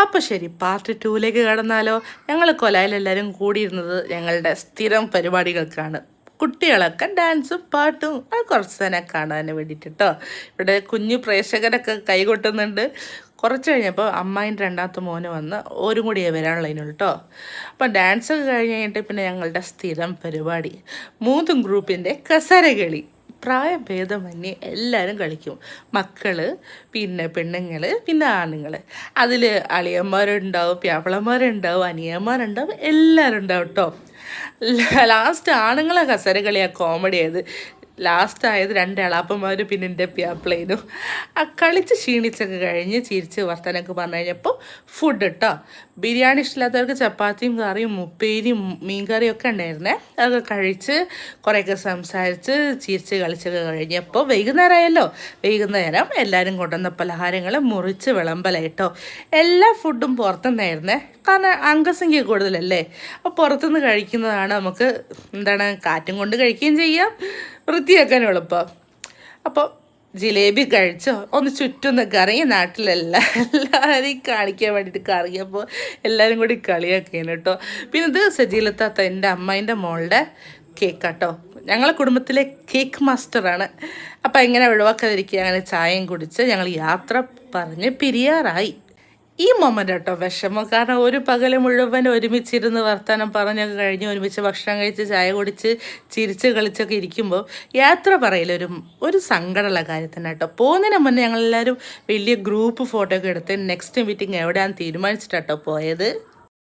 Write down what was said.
അപ്പോൾ ശരി, പാർട്ട് 2ലേക്ക് കടന്നാലോ. ഞങ്ങൾ കൊലായിലെല്ലാവരും കൂടിയിരുന്നത് ഞങ്ങളുടെ സ്ഥിരം പരിപാടികൾക്കാണ്. കുട്ടികളൊക്കെ ഡാൻസും പാട്ടും അത് കുറച്ച് തന്നെ കാണാൻ വേണ്ടിയിട്ട് കേട്ടോ. ഇവിടെ കുഞ്ഞു പ്രേക്ഷകരൊക്കെ കൈകൊട്ടുന്നുണ്ട്. കുറച്ച് കഴിഞ്ഞപ്പോൾ അമ്മായിൻ്റെ രണ്ടാമത്തെ മോന് വന്ന് ഓരും കൂടിയേ വരാനുള്ളതിനുള്ളൂ കേട്ടോ. അപ്പം ഡാൻസൊക്കെ കഴിഞ്ഞ് കഴിഞ്ഞിട്ട് പിന്നെ ഞങ്ങളുടെ സ്ഥിരം പരിപാടി മൂന്നും ഗ്രൂപ്പിൻ്റെ കസരകളി. പ്രായഭേദമന്യേ എല്ലാവരും കളിക്കും. മക്കൾ, പിന്നെ പെണ്ണുങ്ങൾ, പിന്നെ ആണുങ്ങൾ. അതിൽ അളിയന്മാരുണ്ടാവും, പ്യാപ്പിളന്മാരുണ്ടാവും, അനിയന്മാരുണ്ടാവും, എല്ലാവരും ഉണ്ടാവും കേട്ടോ. ലാസ്റ്റ് ആണുങ്ങളെ കസര കളിയാണ് കോമഡി ആയത്. ലാസ്റ്റ് ആയത് 2 എളാപ്പന്മാരും പിന്നെ എൻ്റെ പ്യാപ്പിളേനും. കളിച്ച് ക്ഷീണിച്ചൊക്കെ കഴിഞ്ഞ് ചിരിച്ച് വർത്തനൊക്കെ പറഞ്ഞു കഴിഞ്ഞപ്പോൾ ഫുഡ് കേട്ടോ. ബിരിയാണി ഇഷ്ടമില്ലാത്തവർക്ക് ചപ്പാത്തിയും കറിയും ഉപ്പേരിയും മീൻ കറിയും ഒക്കെ ഉണ്ടായിരുന്നേ. അതൊക്കെ കഴിച്ച് കുറേയൊക്കെ സംസാരിച്ച് ചിരിച്ച് കളിച്ചൊക്കെ കഴിഞ്ഞപ്പോൾ വൈകുന്നേരമായല്ലോ. വൈകുന്നേരം എല്ലാവരും കൊണ്ടുവന്ന പലഹാരങ്ങൾ മുറിച്ച് വിളമ്പലായിട്ടോ. എല്ലാ ഫുഡും പുറത്തുനിന്നായിരുന്നേ. കാരണം അംഗസംഖ്യ കൂടുതലല്ലേ. അപ്പോൾ പുറത്തുനിന്ന് കഴിക്കുന്നതാണ് നമുക്ക് കാറ്റും കൊണ്ട് കഴിക്കുകയും ചെയ്യാം, വൃത്തിയാക്കാൻ എളുപ്പം. അപ്പോൾ ജിലേബി കഴിച്ചോ, ഒന്ന് ചുറ്റും കറങ്ങി എല്ലാവരെയും കാണിക്കാൻ വേണ്ടിയിട്ട് കറങ്ങിയപ്പോൾ എല്ലാവരും കൂടി കളിയാക്കിയാണ് കേട്ടോ. പിന്നെ ഇത് സജീലത്താത്ത എൻ്റെ അമ്മേൻ്റെ മോളുടെ കേക്കാട്ടോ. ഞങ്ങളെ കുടുംബത്തിലെ കേക്ക് മാസ്റ്ററാണ്. അപ്പോൾ എങ്ങനെ ഒഴിവാക്കാതിരിക്കുക, അങ്ങനെ ചായയും കുടിച്ച് ഞങ്ങൾ യാത്ര പറഞ്ഞ് പിരിയാറായി. ഈ മൊമെൻ്റ് കേട്ടോ വിഷമം. കാരണം ഒരു പകൽ മുഴുവൻ ഒരുമിച്ചിരുന്ന് വർത്തമാനം പറഞ്ഞൊക്കെ കഴിഞ്ഞ് ഒരുമിച്ച് ഭക്ഷണം കഴിച്ച് ചായ കുടിച്ച് ചിരിച്ച് കളിച്ചൊക്കെ ഇരിക്കുമ്പോൾ യാത്ര പറയലൊരു സങ്കടമുള്ള കാര്യത്തിന് കേട്ടോ. പോകുന്നതിന് മുന്നേ ഞങ്ങളെല്ലാവരും വലിയ ഗ്രൂപ്പ് ഫോട്ടോ ഒക്കെ എടുത്ത് നെക്സ്റ്റ് മീറ്റിംഗ് എവിടെയാണെന്ന് തീരുമാനിച്ചിട്ടാട്ടോ പോയത്.